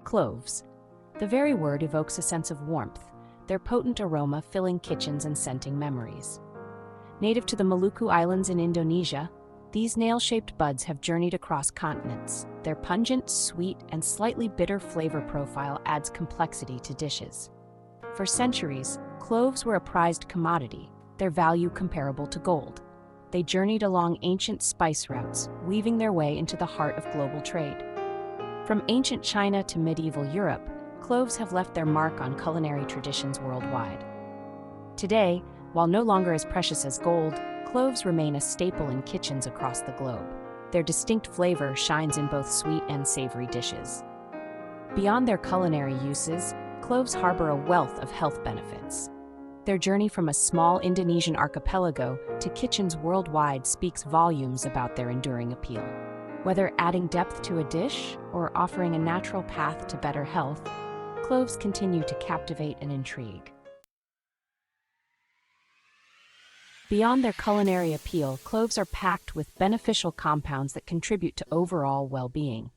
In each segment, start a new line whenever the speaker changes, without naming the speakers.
Cloves. The very word evokes a sense of warmth, their potent aroma filling kitchens and scenting memories. Native to the Maluku Islands in Indonesia, these nail-shaped buds have journeyed across continents. Their pungent, sweet, and slightly bitter flavor profile adds complexity to dishes. For centuries, cloves were a prized commodity, their value comparable to gold. They journeyed along ancient spice routes, weaving their way into the heart of global trade. From ancient China to medieval Europe, cloves have left their mark on culinary traditions worldwide. Today, while no longer as precious as gold, cloves remain a staple in kitchens across the globe. Their distinct flavor shines in both sweet and savory dishes. Beyond their culinary uses, cloves harbor a wealth of health benefits. Their journey from a small Indonesian archipelago to kitchens worldwide speaks volumes about their enduring appeal. Whether adding depth to a dish or offering a natural path to better health, cloves continue to captivate and intrigue. Beyond their culinary appeal, cloves are packed with beneficial compounds that contribute to overall well-being.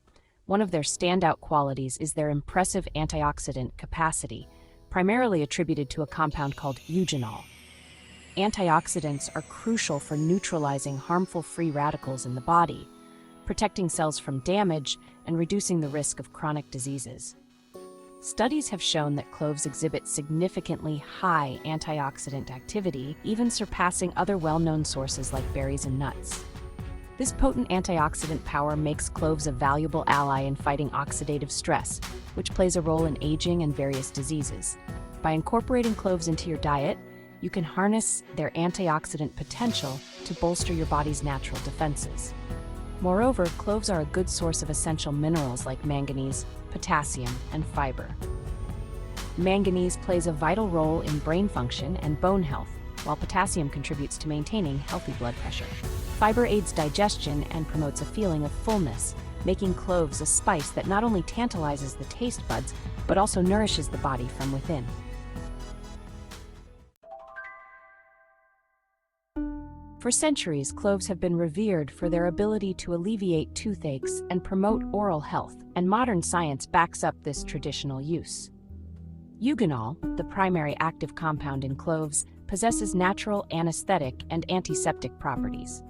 One of their standout qualities is their impressive antioxidant capacity, primarily attributed to a compound called eugenol. Antioxidants are crucial for neutralizing harmful free radicals in the body, protecting cells from damage, and reducing the risk of chronic diseases. Studies have shown that cloves exhibit significantly high antioxidant activity, even surpassing other well-known sources like berries and nuts. This potent antioxidant power makes cloves a valuable ally in fighting oxidative stress, which plays a role in aging and various diseases. By incorporating cloves into your diet, you can harness their antioxidant potential to bolster your body's natural defenses. Moreover, cloves are a good source of essential minerals like manganese, potassium, and fiber. Manganese plays a vital role in brain function and bone health, while potassium contributes to maintaining healthy blood pressure. Fiber aids digestion and promotes a feeling of fullness, making cloves a spice that not only tantalizes the taste buds, but also nourishes the body from within. For centuries, cloves have been revered for their ability to alleviate toothaches and promote oral health, and modern science backs up this traditional use. Eugenol, the primary active compound in cloves, possesses natural anesthetic and antiseptic properties.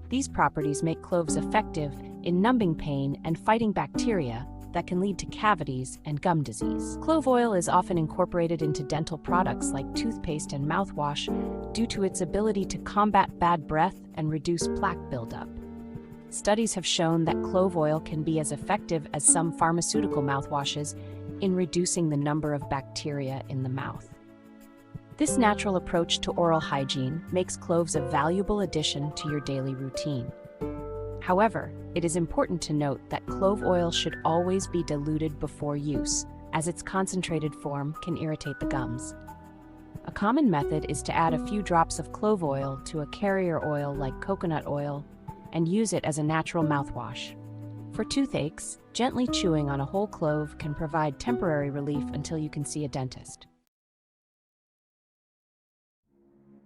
These properties make cloves effective in numbing pain and fighting bacteria that can lead to cavities and gum disease. Clove oil is often incorporated into dental products like toothpaste and mouthwash due to its ability to combat bad breath and reduce plaque buildup. Studies have shown that clove oil can be as effective as some pharmaceutical mouthwashes in reducing the number of bacteria in the mouth. This natural approach to oral hygiene makes cloves a valuable addition to your daily routine. However, it is important to note that clove oil should always be diluted before use, as its concentrated form can irritate the gums. A common method is to add a few drops of clove oil to a carrier oil like coconut oil and use it as a natural mouthwash. For toothaches, gently chewing on a whole clove can provide temporary relief until you can see a dentist.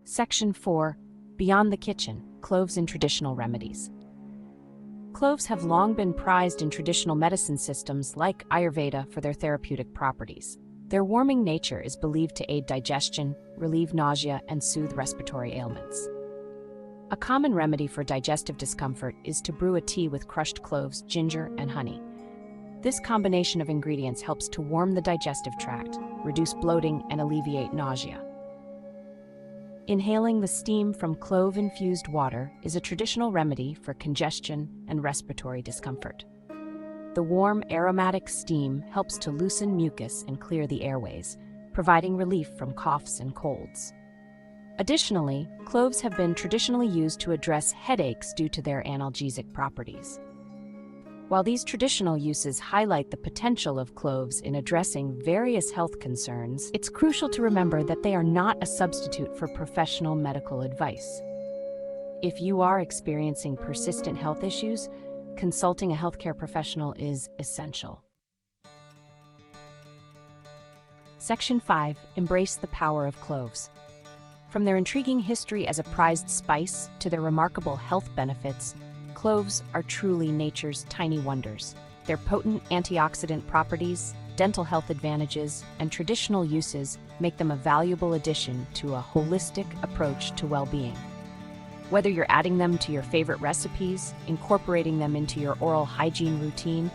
Section 4. Beyond the kitchen, cloves in traditional remedies. Cloves have long been prized in traditional medicine systems like Ayurveda for their therapeutic properties. Their warming nature is believed to aid digestion, relieve nausea, and soothe respiratory ailments. A common remedy for digestive discomfort is to brew a tea with crushed cloves, ginger, and honey. This combination of ingredients helps to warm the digestive tract, reduce bloating, and alleviate nausea. Inhaling the steam from clove-infused water is a traditional remedy for congestion and respiratory discomfort. The warm, aromatic steam helps to loosen mucus and clear the airways, providing relief from coughs and colds. Additionally, cloves have been traditionally used to address headaches due to their analgesic properties. While these traditional uses highlight the potential of cloves in addressing various health concerns, it's crucial to remember that they are not a substitute for professional medical advice. If you are experiencing persistent health issues, consulting a healthcare professional is essential. Section 5. Embrace the power of cloves. From their intriguing history as a prized spice to their remarkable health benefits, cloves are truly nature's tiny wonders. Their potent antioxidant properties, dental health advantages, and traditional uses make them a valuable addition to a holistic approach to well-being. Whether you're adding them to your favorite recipes, incorporating them into your oral hygiene routine,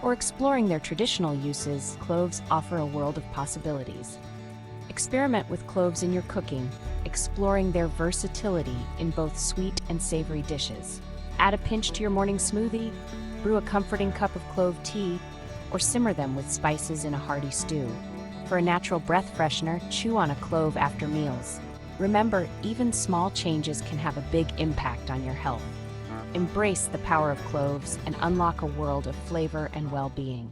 or exploring their traditional uses, cloves offer a world of possibilities. Experiment with cloves in your cooking, exploring their versatility in both sweet and savory dishes. Add a pinch to your morning smoothie, brew a comforting cup of clove tea, or simmer them with spices in a hearty stew. For a natural breath freshener, chew on a clove after meals. Remember, even small changes can have a big impact on your health. Embrace the power of cloves and unlock a world of flavor and well-being.